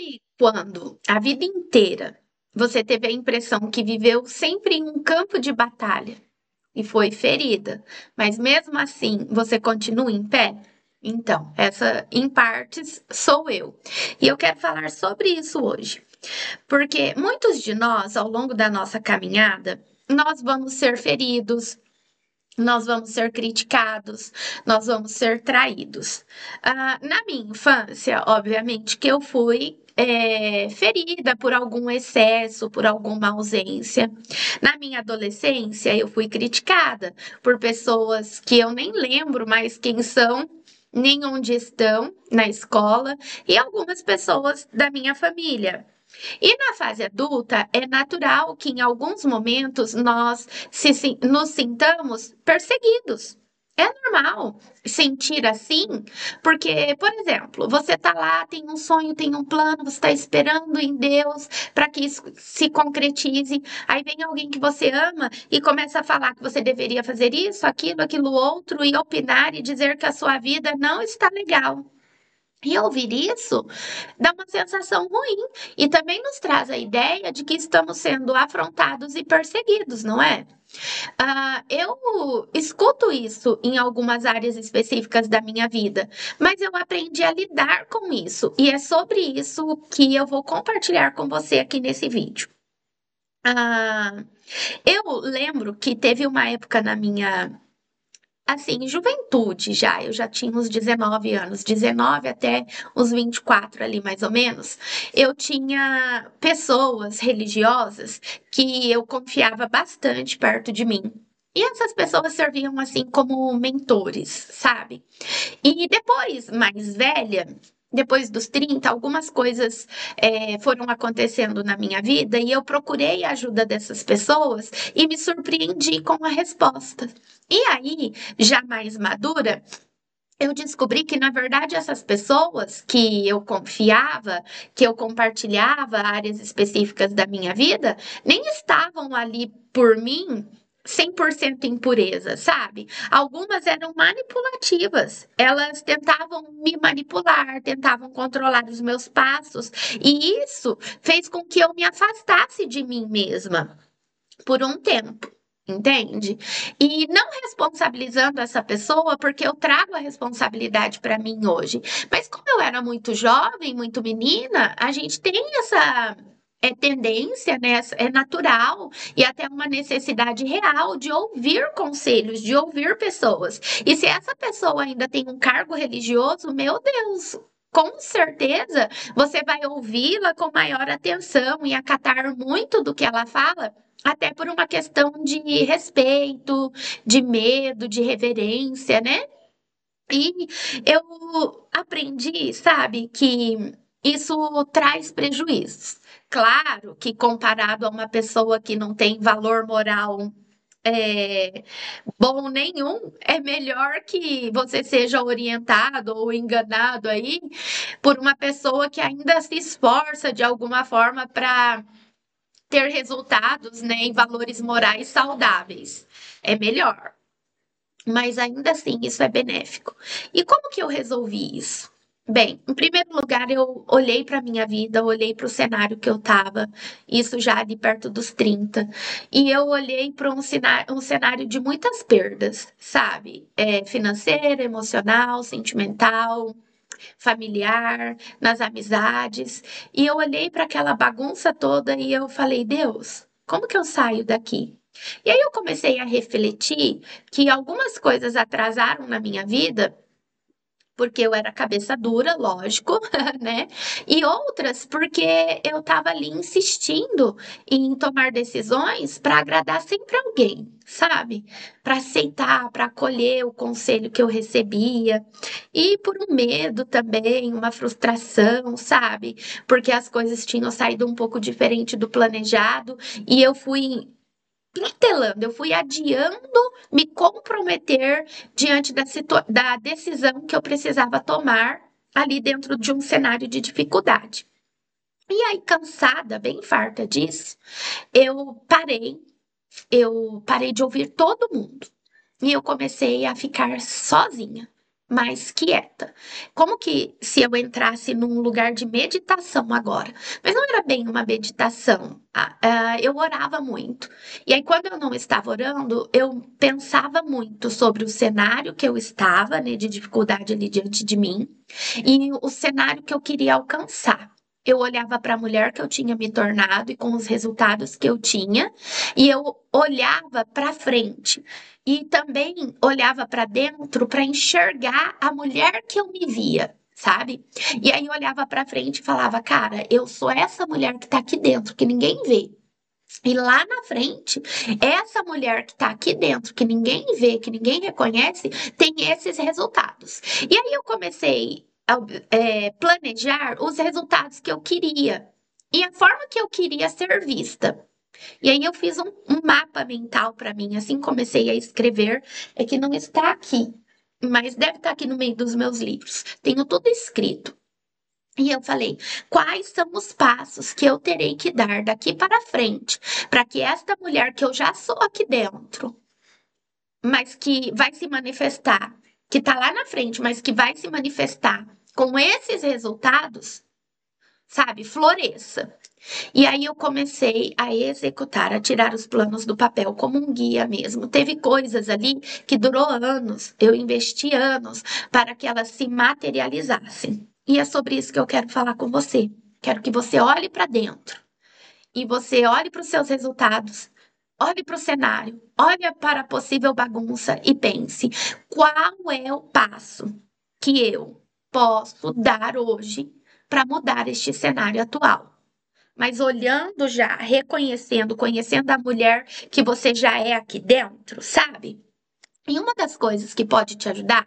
E quando a vida inteira você teve a impressão que viveu sempre em um campo de batalha e foi ferida, mas mesmo assim você continua em pé? Então, essa em partes sou eu. E eu quero falar sobre isso hoje, porque muitos de nós, ao longo da nossa caminhada, nós vamos ser feridos, nós vamos ser criticados, nós vamos ser traídos. Na minha infância, obviamente, que eu fui ferida por algum excesso, por alguma ausência. Na minha adolescência, eu fui criticada por pessoas que eu nem lembro mais quem são, nem onde estão na escola, e algumas pessoas da minha família. E na fase adulta, é natural que em alguns momentos nós nos sintamos perseguidos. É normal sentir assim, porque, por exemplo, você está lá, tem um sonho, tem um plano, você está esperando em Deus para que isso se concretize. Aí vem alguém que você ama e começa a falar que você deveria fazer isso, aquilo outro, e opinar e dizer que a sua vida não está legal. E ouvir isso dá uma sensação ruim e também nos traz a ideia de que estamos sendo afrontados e perseguidos, não é? Eu escuto isso em algumas áreas específicas da minha vida, mas eu aprendi a lidar com isso e é sobre isso que eu vou compartilhar com você aqui nesse vídeo. Ah, eu lembro que teve uma época na minha assim, juventude já, eu já tinha uns 19 anos, 19 até uns 24 ali mais ou menos. Eu tinha pessoas religiosas que eu confiava bastante perto de mim. E essas pessoas serviam assim como mentores, sabe? E depois, mais velha, depois dos 30, algumas coisas foram acontecendo na minha vida e eu procurei a ajuda dessas pessoas e me surpreendi com a resposta. E aí, já mais madura, eu descobri que, na verdade, essas pessoas que eu confiava, que eu compartilhava áreas específicas da minha vida, nem estavam ali por mim 100% em pureza, sabe? Algumas eram manipulativas, elas tentavam me manipular, tentavam controlar os meus passos, e isso fez com que eu me afastasse de mim mesma por um tempo. Entende? E não responsabilizando essa pessoa, porque eu trago a responsabilidade para mim hoje. Mas como eu era muito jovem, muito menina, a gente tem essa tendência, né? É natural e até uma necessidade real de ouvir conselhos, de ouvir pessoas. E se essa pessoa ainda tem um cargo religioso, meu Deus, com certeza você vai ouvi-la com maior atenção e acatar muito do que ela fala, até por uma questão de respeito, de medo, de reverência, né? E eu aprendi, sabe, que isso traz prejuízos. Claro que comparado a uma pessoa que não tem valor moral é, bom nenhum, é melhor que você seja orientado ou enganado aí por uma pessoa que ainda se esforça de alguma forma para ter resultados, né, em valores morais saudáveis. É melhor. Mas ainda assim, isso é benéfico. E como que eu resolvi isso? Bem, em primeiro lugar, eu olhei para a minha vida, olhei para o cenário que eu estava, isso já de perto dos 30, e eu olhei para um cenário de muitas perdas, sabe? Financeira, emocional, sentimental, familiar, nas amizades. E eu olhei para aquela bagunça toda e eu falei: Deus, como que eu saio daqui? E aí eu comecei a refletir que algumas coisas atrasaram na minha vida porque eu era cabeça dura, lógico, né? E outras porque eu estava ali insistindo em tomar decisões para agradar sempre alguém, sabe? Para aceitar, para acolher o conselho que eu recebia. E por um medo também, uma frustração, sabe? Porque as coisas tinham saído um pouco diferente do planejado e eu fui protelando, eu fui adiando me comprometer diante da decisão que eu precisava tomar ali dentro de um cenário de dificuldade. E aí, cansada, bem farta disso, eu parei de ouvir todo mundo e eu comecei a ficar sozinha. mais quieta. Como que se eu entrasse num lugar de meditação agora? Mas não era bem uma meditação. Eu orava muito. E aí, quando eu não estava orando, eu pensava muito sobre o cenário que eu estava, né, de dificuldade ali diante de mim, e o cenário que eu queria alcançar. Eu olhava para a mulher que eu tinha me tornado e com os resultados que eu tinha, e eu olhava para frente. E também olhava para dentro para enxergar a mulher que eu me via, sabe? E aí eu olhava para frente e falava, cara, eu sou essa mulher que tá aqui dentro, que ninguém vê. E lá na frente, essa mulher que tá aqui dentro, que ninguém vê, que ninguém reconhece, tem esses resultados. E aí eu comecei a planejar os resultados que eu queria e a forma que eu queria ser vista. E aí eu fiz um mapa mental para mim, assim comecei a escrever, é que não está aqui, mas deve estar aqui no meio dos meus livros. Tenho tudo escrito. E eu falei, quais são os passos que eu terei que dar daqui para frente, para que esta mulher que eu já sou aqui dentro, mas que vai se manifestar, que está lá na frente, mas que vai se manifestar com esses resultados, sabe, floresça. E aí eu comecei a executar, a tirar os planos do papel como um guia mesmo. Teve coisas ali que durou anos, eu investi anos para que elas se materializassem. E é sobre isso que eu quero falar com você. Quero que você olhe para dentro e você olhe para os seus resultados, olhe para o cenário, olhe para a possível bagunça e pense: qual é o passo que eu posso dar hoje para mudar este cenário atual? Mas olhando já, reconhecendo, conhecendo a mulher que você já é aqui dentro, sabe? E uma das coisas que pode te ajudar,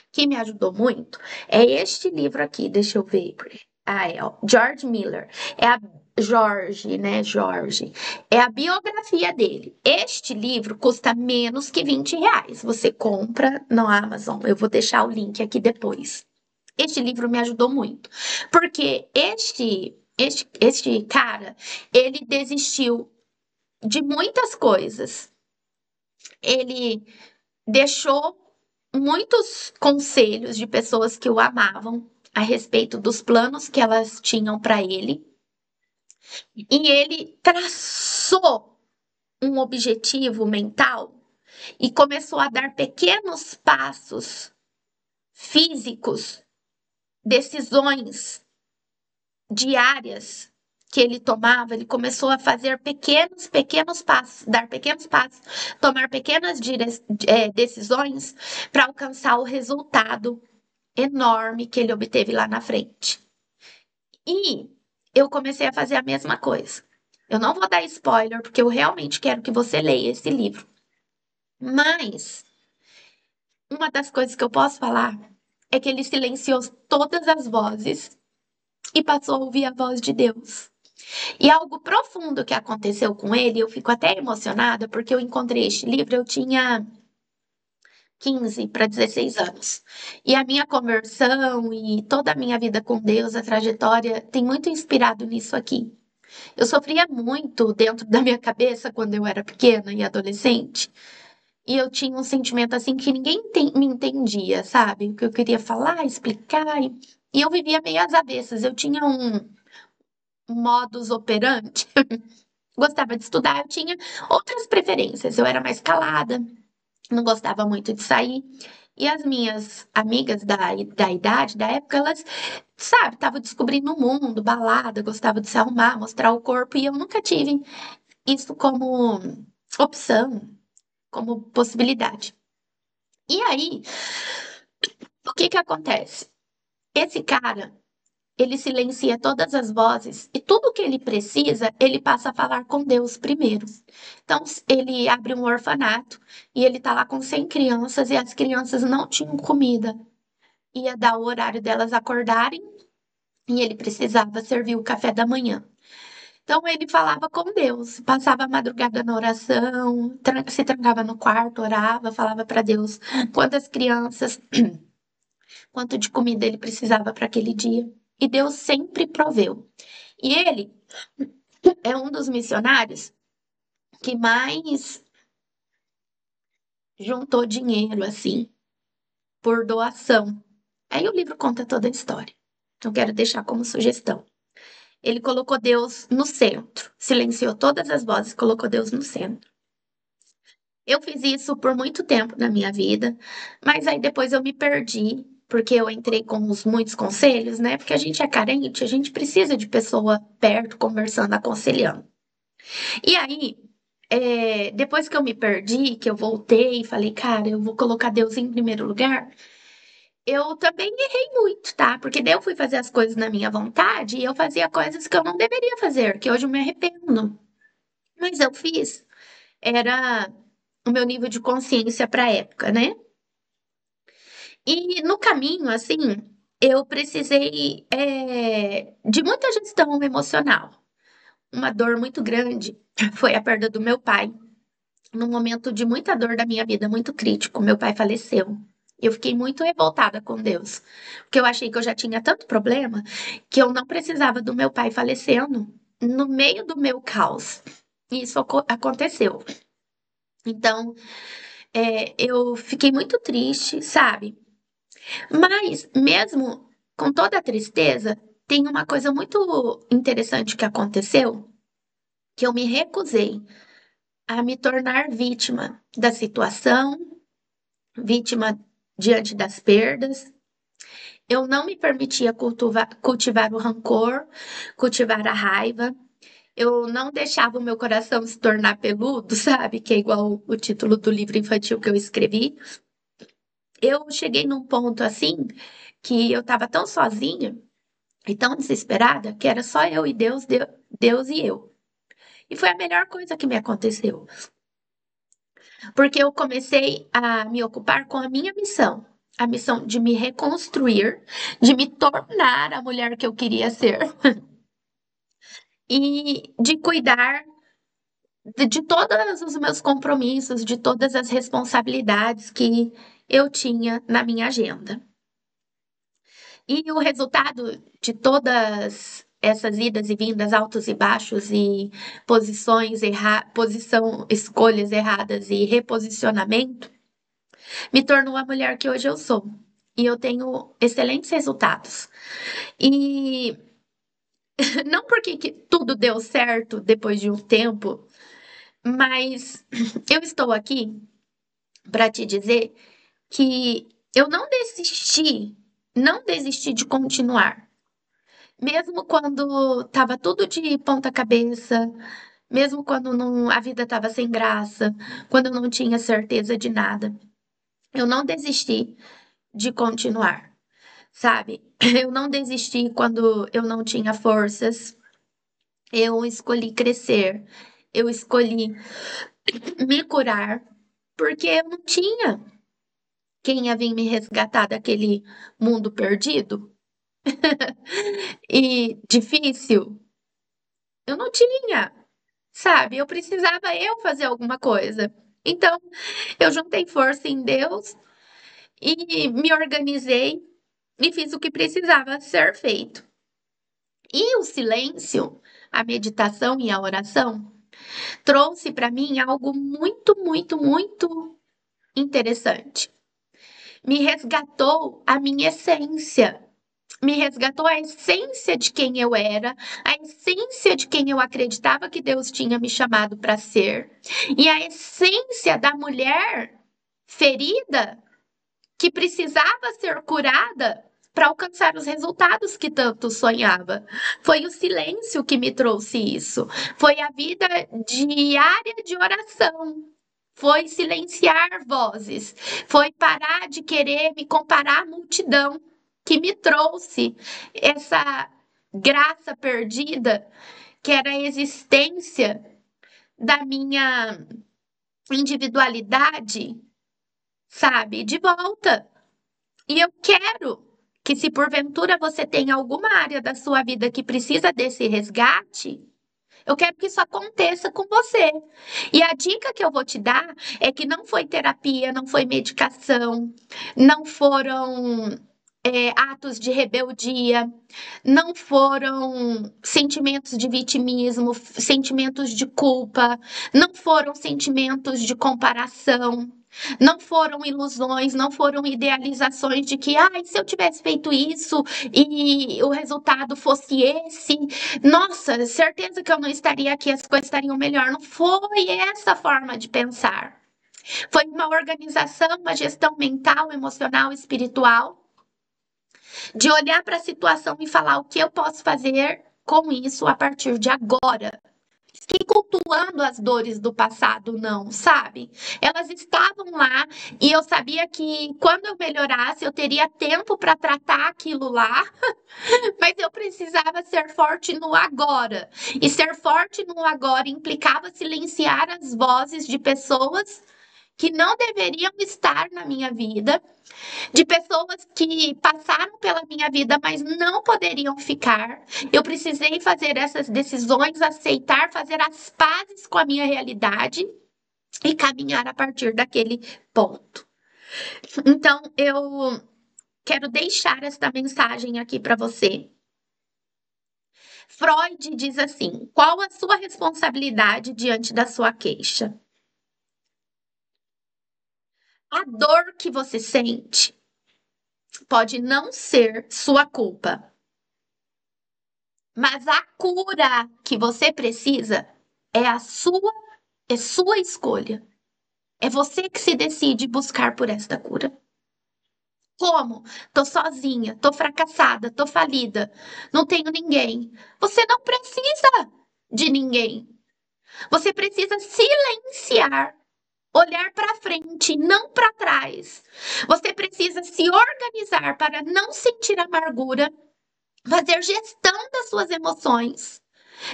que me ajudou muito, é este livro aqui, deixa eu ver. Ah, é, ó, George Miller. É a Jorge, né? Jorge. É a biografia dele. Este livro custa menos que R$ 20. Você compra no Amazon. Eu vou deixar o link aqui depois. Este livro me ajudou muito, porque este cara, ele desistiu de muitas coisas. Ele deixou muitos conselhos de pessoas que o amavam a respeito dos planos que elas tinham para ele, e ele traçou um objetivo mental e começou a dar pequenos passos físicos, decisões diárias que ele tomava, ele começou a fazer pequenos passos, dar pequenos passos, tomar pequenas decisões para alcançar o resultado enorme que ele obteve lá na frente. E eu comecei a fazer a mesma coisa. Eu não vou dar spoiler, porque eu realmente quero que você leia esse livro. Mas uma das coisas que eu posso falar é que ele silenciou todas as vozes e passou a ouvir a voz de Deus. E algo profundo que aconteceu com ele, eu fico até emocionada, porque eu encontrei este livro, eu tinha 15 para 16 anos. E a minha conversão e toda a minha vida com Deus, a trajetória, tem muito inspirado nisso aqui. Eu sofria muito dentro da minha cabeça quando eu era pequena e adolescente. E eu tinha um sentimento assim que ninguém me entendia, sabe? O que eu queria falar, explicar. E eu vivia meio às avessas. Eu tinha um modus operandi. Gostava de estudar, eu tinha outras preferências. Eu era mais calada, não gostava muito de sair. E as minhas amigas da idade, da época, elas, sabe, estavam descobrindo o mundo, balada, gostavam de se arrumar, mostrar o corpo, e eu nunca tive isso como opção, como possibilidade. E aí, o que que acontece? Esse cara, ele silencia todas as vozes e tudo que ele precisa, ele passa a falar com Deus primeiro. Então, ele abre um orfanato e ele tá lá com 100 crianças e as crianças não tinham comida. Ia dar o horário delas acordarem e ele precisava servir o café da manhã. Então, ele falava com Deus, passava a madrugada na oração, se trancava no quarto, orava, falava para Deus quantas crianças, quanto de comida ele precisava para aquele dia. E Deus sempre proveu. E ele é um dos missionários que mais juntou dinheiro, assim, por doação. Aí o livro conta toda a história. Então, quero deixar como sugestão. Ele colocou Deus no centro, silenciou todas as vozes, colocou Deus no centro. Eu fiz isso por muito tempo na minha vida, mas aí depois eu me perdi, porque eu entrei com os muitos conselhos, né? Porque a gente é carente, a gente precisa de pessoa perto, conversando, aconselhando. E aí, depois que eu me perdi, que eu voltei e falei, cara, eu vou colocar Deus em primeiro lugar, eu também errei muito, tá? Porque daí eu fui fazer as coisas na minha vontade e eu fazia coisas que eu não deveria fazer, que hoje eu me arrependo. Mas eu fiz. Era o meu nível de consciência para a época, né? E no caminho, assim, eu precisei, de muita gestão emocional. Uma dor muito grande foi a perda do meu pai. Num momento de muita dor da minha vida, muito crítico, meu pai faleceu. Eu fiquei muito revoltada com Deus, porque eu achei que eu já tinha tanto problema que eu não precisava do meu pai falecendo no meio do meu caos. E isso aconteceu. Então, eu fiquei muito triste, sabe? Mas, mesmo com toda a tristeza, tem uma coisa muito interessante que aconteceu, que eu me recusei a me tornar vítima da situação, vítima diante das perdas. Eu não me permitia cultivar o rancor, cultivar a raiva. Eu não deixava o meu coração se tornar peludo, sabe? Que é igual o título do livro infantil que eu escrevi. Eu cheguei num ponto assim que eu estava tão sozinha e tão desesperada que era só eu e Deus, Deus e eu. E foi a melhor coisa que me aconteceu, porque eu comecei a me ocupar com a missão de me reconstruir, de me tornar a mulher que eu queria ser e de cuidar de todos os meus compromissos, de todas as responsabilidades que eu tinha na minha agenda. E o resultado de todas essas idas e vindas, altos e baixos e escolhas erradas e reposicionamento, me tornou a mulher que hoje eu sou. E eu tenho excelentes resultados. E não porque que tudo deu certo depois de um tempo, mas eu estou aqui para te dizer que eu não desisti de continuar. Mesmo quando estava tudo de ponta cabeça, mesmo quando a vida estava sem graça, quando eu não tinha certeza de nada, eu não desisti de continuar, sabe? Eu não desisti quando eu não tinha forças, eu escolhi crescer, eu escolhi me curar, porque eu não tinha quem ia vir me resgatar daquele mundo perdido e difícil. Eu não tinha. Sabe, eu precisava eu fazer alguma coisa. Então, eu juntei força em Deus e me organizei e fiz o que precisava ser feito. E o silêncio, a meditação e a oração trouxe para mim algo muito, muito, muito interessante. Me resgatou a minha essência. Me resgatou a essência de quem eu era, a essência de quem eu acreditava que Deus tinha me chamado para ser, e a essência da mulher ferida que precisava ser curada para alcançar os resultados que tanto sonhava. Foi o silêncio que me trouxe isso. Foi a vida diária de oração. Foi silenciar vozes. Foi parar de querer me comparar à multidão que me trouxe essa graça perdida, que era a existência da minha individualidade, sabe, de volta. E eu quero que, se porventura você tem alguma área da sua vida que precisa desse resgate, eu quero que isso aconteça com você. E a dica que eu vou te dar é que não foi terapia, não foi medicação, não foram atos de rebeldia, não foram sentimentos de vitimismo, sentimentos de culpa, não foram sentimentos de comparação. Não foram ilusões, não foram idealizações de que, ai, se eu tivesse feito isso e o resultado fosse esse, nossa, certeza que eu não estaria aqui, as coisas estariam melhor. Não foi essa forma de pensar. Foi uma organização, uma gestão mental, emocional, espiritual, de olhar para a situação e falar o que eu posso fazer com isso a partir de agora. Fiquei cultuando as dores do passado, não, sabe? Elas estavam lá e eu sabia que quando eu melhorasse, eu teria tempo para tratar aquilo lá, mas eu precisava ser forte no agora. E ser forte no agora implicava silenciar as vozes de pessoas que não deveriam estar na minha vida, de pessoas que passaram pela minha vida, mas não poderiam ficar. Eu precisei fazer essas decisões, aceitar, fazer as pazes com a minha realidade e caminhar a partir daquele ponto. Então, eu quero deixar esta mensagem aqui para você. Freud diz assim: qual a sua responsabilidade diante da sua queixa? A dor que você sente pode não ser sua culpa, mas a cura que você precisa é sua escolha. É você que se decide buscar por esta cura. Como? Tô sozinha, tô fracassada, tô falida, não tenho ninguém. Você não precisa de ninguém. Você precisa silenciar, olhar para frente, não para trás. Você precisa se organizar para não sentir amargura, fazer gestão das suas emoções,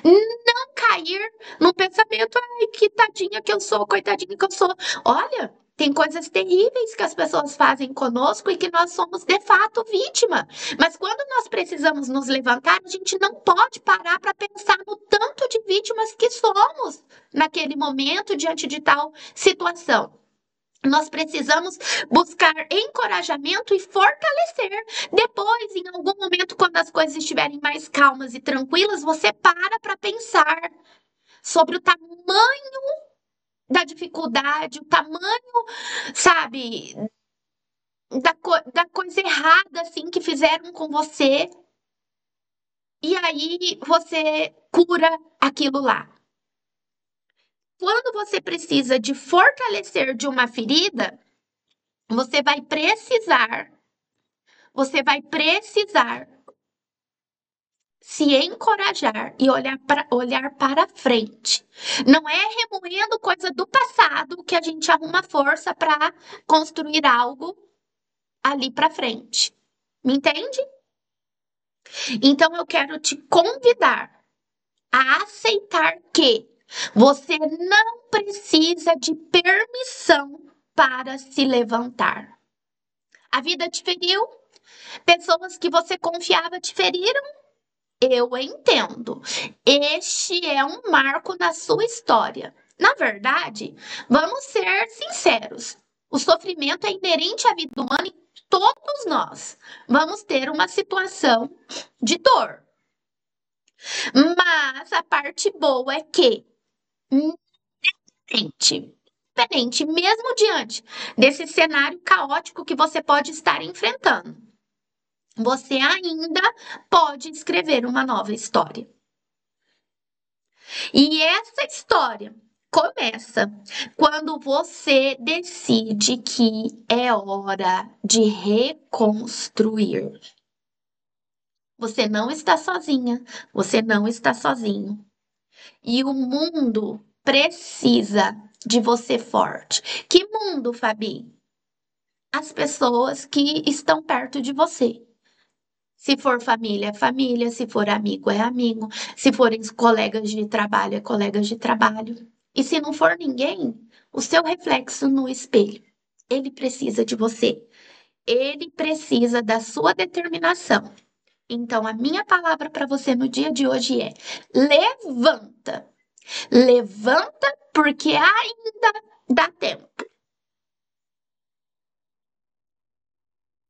não cair num pensamento, ai, que tadinha que eu sou, coitadinha que eu sou. Olha, tem coisas terríveis que as pessoas fazem conosco e que nós somos de fato vítima. Mas quando nós precisamos nos levantar, a gente não pode parar para pensar no tanto de vítimas que somos naquele momento diante de tal situação. Nós precisamos buscar encorajamento e fortalecer. Depois, em algum momento, quando as coisas estiverem mais calmas e tranquilas, você para pensar sobre o tamanho da dificuldade, o tamanho, sabe, da coisa errada assim que fizeram com você. E aí você cura aquilo lá. Quando você precisa de fortalecer de uma ferida, você vai precisar se encorajar e olhar para frente. Não é remoendo coisa do passado que a gente arruma força para construir algo ali para frente. Me entende? Então eu quero te convidar a aceitar que você não precisa de permissão para se levantar. A vida te feriu, pessoas que você confiava te feriram. Eu entendo. Este é um marco na sua história. Na verdade, vamos ser sinceros. O sofrimento é inerente à vida humana e todos nós vamos ter uma situação de dor. Mas a parte boa é que, independente, mesmo diante desse cenário caótico que você pode estar enfrentando, você ainda pode escrever uma nova história. E essa história começa quando você decide que é hora de reconstruir. Você não está sozinha, você não está sozinho. E o mundo precisa de você forte. Que mundo, Fabi? As pessoas que estão perto de você. Se for família, é família. Se for amigo, é amigo. Se forem colegas de trabalho, é colegas de trabalho. E se não for ninguém, o seu reflexo no espelho. Ele precisa de você. Ele precisa da sua determinação. Então, a minha palavra para você no dia de hoje é: levanta. Levanta, porque ainda dá tempo.